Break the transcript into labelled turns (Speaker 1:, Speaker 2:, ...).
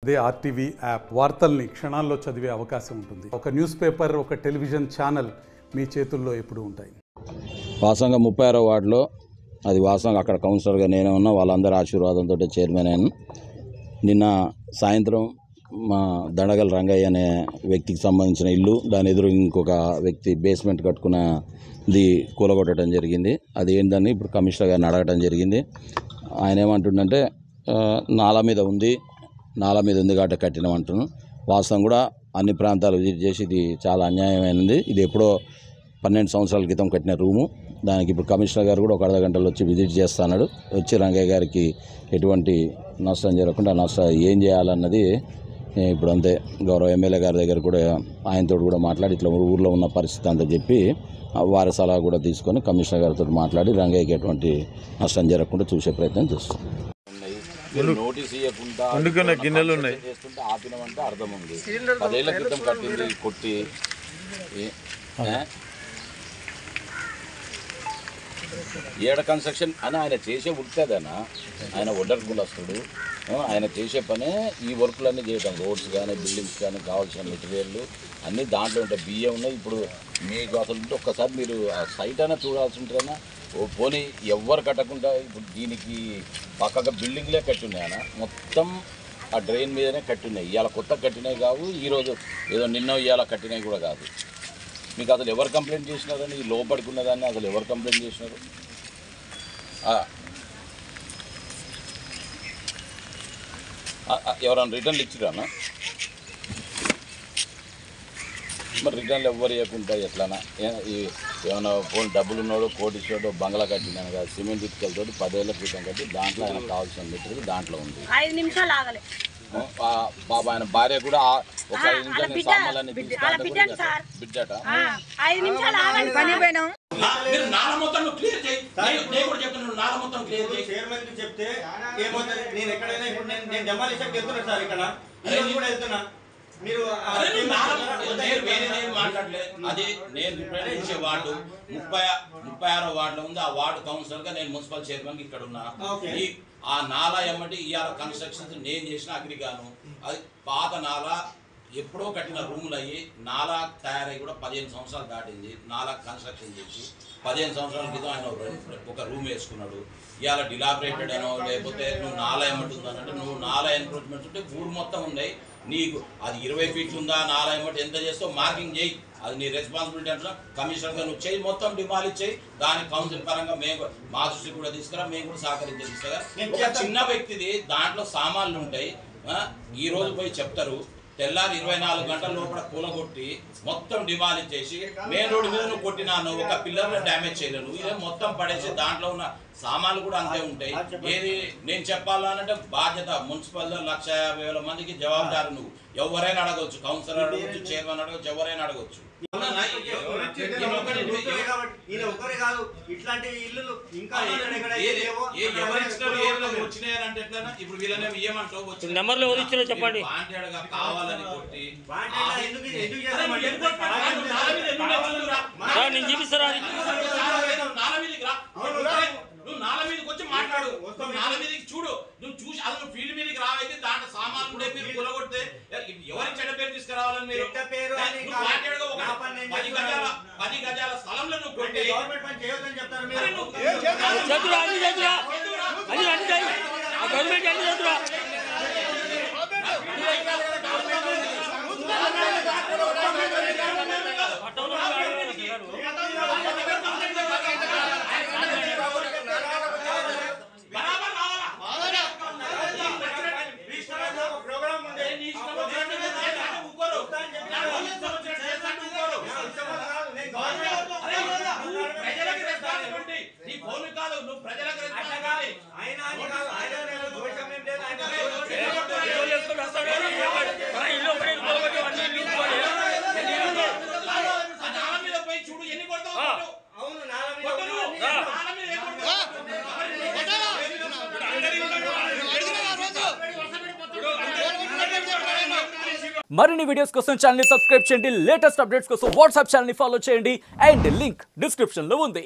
Speaker 1: అదే RTV app వార్తల్ని క్షణాల్లో చదివే అవకాశం ఉంటుంది. ఒక న్యూస్ పేపర్, ఒక టెలివిజన్ ఛానల్ మీ చేతుల్లో ఎప్పుడూ ఉంటాయి.
Speaker 2: వాసంగా 36వ వార్డులో అది వాసంగా అక్కడ కౌన్సిలర్గా నేనే ఉన్నా, వాళ్ళందరి ఆశీర్వాదంతో చైర్మన్ అయ్యాను. నిన్న సాయంత్రం మా దండగల రంగయ్య అనే వ్యక్తికి సంబంధించిన ఇల్లు, దాని ఎదురు ఇంకొక వ్యక్తి బేస్మెంట్ కట్టుకున్నది కూలగొట్టడం జరిగింది. అది ఏంటని ఇప్పుడు కమిషనర్ గారిని అడగడం జరిగింది. ఆయన ఏమంటుండంటే నాలా మీద ఉంది కాబట్టి కట్టినామంటున్నాను. వాస్తవం కూడా అన్ని ప్రాంతాలు విజిట్ చేసి ఇది చాలా అన్యాయమైనది, ఇది ఎప్పుడో 12 సంవత్సరాల క్రితం కట్టిన రూము, దానికి ఇప్పుడు కమిషనర్ గారు కూడా ఒక అర్ధ గంటలో వచ్చి విజిట్ చేస్తున్నాడు. వచ్చి రంగయ్య గారికి ఎటువంటి నష్టం జరగకుండా ఏం చేయాలన్నది ఇప్పుడు అంతే. గౌరవ ఎమ్మెల్యే గారి దగ్గర కూడా ఆయనతో కూడా మాట్లాడి ఇట్లా ఊర్లో ఉన్న పరిస్థితి అంతా చెప్పి వారి సలహా కూడా తీసుకొని కమిషనర్ గారితో మాట్లాడి రంగయ్యకి ఎటువంటి నష్టం జరగకుండా చూసే ప్రయత్నం చేస్తాం. నోటీస్ ఇవ్వకుండా గిన్నెలు ఉన్నాయి చేస్తుంటే ఆపినమంటే అర్థం ఉంది. 10 ఏళ్ల క్రితం కట్టింది కొట్టి ఏడ కన్స్ట్రక్షన్ అని ఆయన చేసే ఉడుతుందనా, ఆయన ఒడ్డర్ కులస్తుడు, ఆయన చేసే పనే ఈ వర్కులన్నీ చేయటం. రోడ్స్ కానీ బిల్డింగ్స్ కానీ కావాల్సిన మెటీరియల్ అన్నీ దాంట్లో ఉంటాయి. బియ్యం ఉన్నాయి. ఇప్పుడు మీకు అసలు ఉంటే ఒక్కసారి మీరు ఆ సైట్ అయినా చూడాల్సి ఉంటుందన్నా. పోనీ ఎవ్వరు కట్టకుండా ఇప్పుడు దీనికి పక్కగా బిల్డింగ్లే కట్టున్నాయన, మొత్తం ఆ డ్రైన్ మీదనే కట్టున్నాయి. ఇవాళ కొత్త కట్టినవి కావు, ఈరోజు ఏదో నిన్న ఇవాళ కట్టినవి కూడా కాదు. మీకు అసలు ఎవరు కంప్లైంట్ చేసినారని, ఈ లోపడుకున్నదాన్ని అసలు ఎవరు కంప్లైంట్ చేసినారు? ఎవరైనా రిటర్న్లు ఇచ్చిరానా? మరి రిటర్న్లు ఎవ్వరు ఇవ్వకుండా ఎట్లానా? ఏమైనా ఫోన్ డబ్బులు ఉన్నాడు, కోటిస్తాడు, బంగ్లా కట్టినాను కదా, సిమెంట్ ఇటుకలతో 10 ఏళ్ల క్రితం కట్టి దాంట్లో ఆయన కావాల్సిన మెటీరియల్ దాంట్లో ఉంది. 5 నిమిషాలు ఆగలే బాబా. ఆయన భార్య కూడా ఒక 5 నిమిషాలు సామాన్లన్నీ బిడ్డట. అది నేను రిప్రజెంట్ వార్డు 36వ వార్డులో ఉంది. ఆ వార్డు కౌన్సిలర్ గా నేను మున్సిపల్ చైర్మన్ ఇక్కడ ఉన్నా. ఆ నాలా ఎమ్మటి ఇవాళ కన్స్ట్రక్షన్స్ నేను చేసిన అగ్రిగాను. అది పాత నాలా, ఎప్పుడో కట్టిన రూములు అయ్యి నాలా తయారై కూడా 15 సంవత్సరాలు దాటింది. నాలా కన్స్ట్రక్షన్ చేసి 15 సంవత్సరాల క్రితం ఆయన ఒక రూమ్ వేసుకున్నాడు. ఇవాళ డిలాబరేటెడ్ అనో లేకపోతే నువ్వు నాలా ఎమ్మటుందంటే, నువ్వు నాలా ఎన్క్రోచ్మెంట్స్ ఉంటే ఊరు మొత్తం ఉన్నాయి. నీకు అది 20 ఫీట్లు ఉందా, నాలా ఎమ్మటి ఎంత చేస్తావు మార్కింగ్ చేయి, అది నీ రెస్పాన్సిబిలిటీ అంటున్నా. కమిషనర్గా నువ్వు చేయి, మొత్తం డిమాలిష్ చేయి. దాని కౌన్సిల్ పరంగా మేము మా దృష్టి కూడా తీసుకురా, మేము కూడా సహకరించేస్తాగా. ఒక చిన్న వ్యక్తిది దాంట్లో సామాన్లు ఉంటాయి. ఈ రోజు పోయి చెప్తారు, తెల్లారి 24 గంటల లోపల కూలగొట్టి మొత్తం డిమాలిష్ చేసి మెయిన్ రోడ్డు మీద నువ్వు కొట్టినాను, ఒక పిల్లర్ని డ్యామేజ్ చేయలేను, ఇదే మొత్తం పడేసి దాంట్లో ఉన్న సామాన్లు కూడా అంతే ఉంటాయి. ఏది నేను చెప్పాలంటే బాధ్యత మున్సిపల్ 1,50,000 మందికి జవాబుదారు. నువ్వు ఎవరైనా అడగవచ్చు, కౌన్సిలర్ అడగవచ్చు, చైర్మన్ అడగవచ్చు, ఎవరైనా అడగవచ్చు. ఇప్పుడు వీళ్ళనే ఏమంటావు, నెంబర్లు ఎవరు ఇచ్చారో చెప్పండి. కావాలని కొట్టి నేను చూపిస్తారా? నువ్వు నాల మీదకి వచ్చి మాట్లాడు, నాల మీదకి చూడు, నువ్వు చూసి అసలు ఫీల్డ్ మీదకి రావైతే దాంట్లో సామాన్లు ఉండే మీరు కూలగొడితే ఎవరికి చెడ్డ పేరు తీసుకురావాలని మీరు 10 గజాల స్థలంలో నువ్వు కొట్టి
Speaker 3: మరిన్ని వీడియోస్ కోసం ఛానల్ ని సబ్స్క్రైబ్ చేయండి. లేటెస్ట్ అప్డేట్స్ కోసం వాట్సాప్ ఛానల్ ని ఫాలో చేయండి. అండ్ లింక్ డిస్క్రిప్షన్ లో ఉంది.